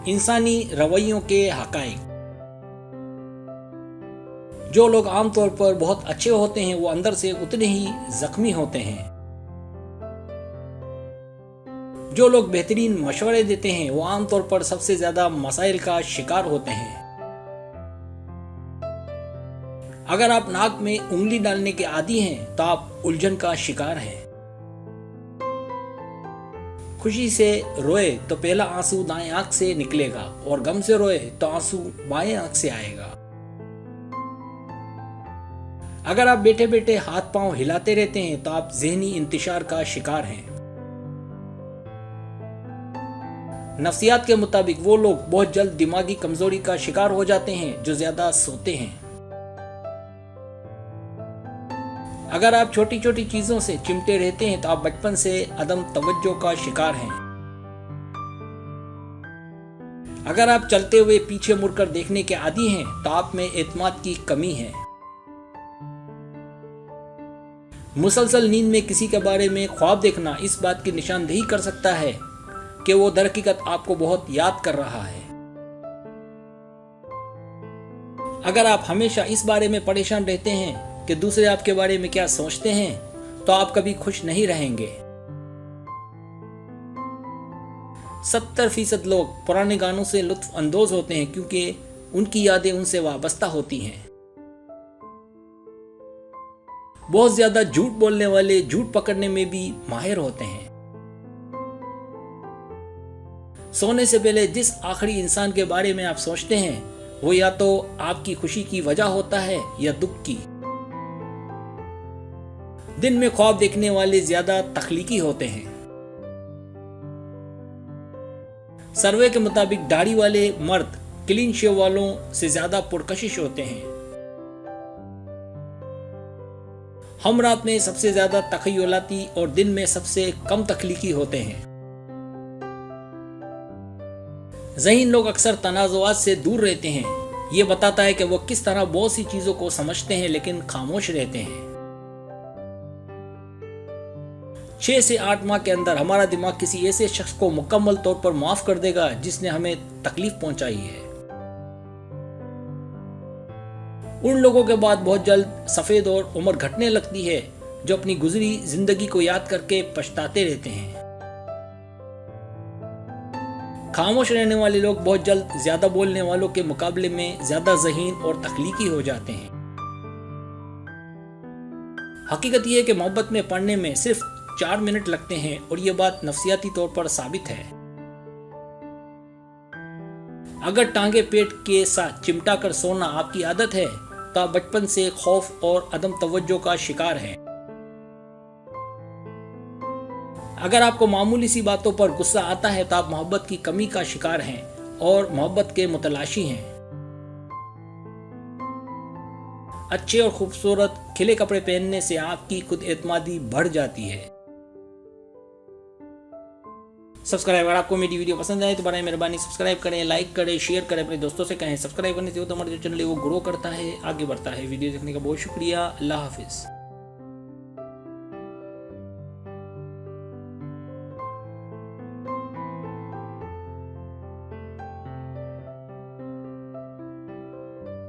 इंसानी रवैयों के हकाइक। जो लोग आमतौर पर बहुत अच्छे होते हैं वो अंदर से उतने ही जख्मी होते हैं। जो लोग बेहतरीन मशवरे देते हैं वो आमतौर पर सबसे ज्यादा मसाइल का शिकार होते हैं। अगर आप नाक में उंगली डालने के आदी हैं तो आप उलझन का शिकार हैं। खुशी से रोए तो पहला आंसू दाएं आंख से निकलेगा और गम से रोए तो आंसू बाएं आंख से आएगा। अगर आप बैठे बैठे हाथ पांव हिलाते रहते हैं तो आप ज़हनी इंतशार का शिकार हैं। नफ्सियात के मुताबिक वो लोग बहुत जल्द दिमागी कमजोरी का शिकार हो जाते हैं जो ज्यादा सोते हैं। अगर आप छोटी छोटी चीजों से चिमटे रहते हैं तो आप बचपन से अदम तवज्जो का शिकार हैं। अगर आप चलते हुए पीछे मुड़कर देखने के आदी हैं तो आप में एतमाद की कमी है। मुसलसल नींद में किसी के बारे में ख्वाब देखना इस बात की निशानदेही कर सकता है कि वो दरहकीकत आपको बहुत याद कर रहा है। अगर आप हमेशा इस बारे में परेशान रहते हैं कि दूसरे आपके बारे में क्या सोचते हैं तो आप कभी खुश नहीं रहेंगे। 70% लोग पुराने गानों से लुत्फ अंदोज होते हैं क्योंकि उनकी यादें उनसे वाबस्ता होती हैं। बहुत ज्यादा झूठ बोलने वाले झूठ पकड़ने में भी माहिर होते हैं। सोने से पहले जिस आखिरी इंसान के बारे में आप सोचते हैं वो या तो आपकी खुशी की वजह होता है या दुख की। दिन में ख्वाब देखने वाले ज्यादा तख्लीकी होते हैं। सर्वे के मुताबिक दाढ़ी वाले मर्द क्लीन शेव वालों से ज्यादा पुरकशिश होते हैं। हम रात में सबसे ज्यादा तखय्युलाती और दिन में सबसे कम तख्लीकी होते हैं। ज़हीन लोग अक्सर तनाज़ुआत से दूर रहते हैं। ये बताता है कि वो किस तरह बहुत सी चीजों को समझते हैं लेकिन खामोश रहते हैं। 6 से 8 माह के अंदर हमारा दिमाग किसी ऐसे शख्स को मुकम्मल तौर पर माफ कर देगा जिसने हमें तकलीफ पहुंचाई है। उन लोगों के बाद बहुत जल्द सफेद और उम्र घटने लगती है जो अपनी गुजरी जिंदगी को याद करके पछताते रहते हैं। खामोश रहने वाले लोग बहुत जल्द ज्यादा बोलने वालों के मुकाबले में ज्यादा ज़हीन और तख्लीकी हो जाते हैं। हकीकत यह है कि मोहब्बत में पड़ने में सिर्फ 4 मिनट लगते हैं और यह बात नफ्सियाती तौर पर साबित है। अगर टांगे पेट के साथ चिमटा कर सोना आपकी आदत है तो आप बचपन से खौफ और अदम तवज्जो का शिकार हैं। अगर आपको मामूली सी बातों पर गुस्सा आता है तो आप मोहब्बत की कमी का शिकार हैं और मोहब्बत के मुतलाशी हैं। अच्छे और खूबसूरत खिले कपड़े पहनने से आपकी खुद एतमादी बढ़ जाती है। सब्सक्राइब, अगर आपको मेरी वीडियो पसंद आए तो बराए मेहरबानी सब्सक्राइब करें, लाइक करें, शेयर करें, अपने दोस्तों से कहें। सब्सक्राइब करने से तो हमारा जो चैनल है वो ग्रो करता है, आगे बढ़ता है। वीडियो देखने का बहुत शुक्रिया। अल्लाह हाफिज़।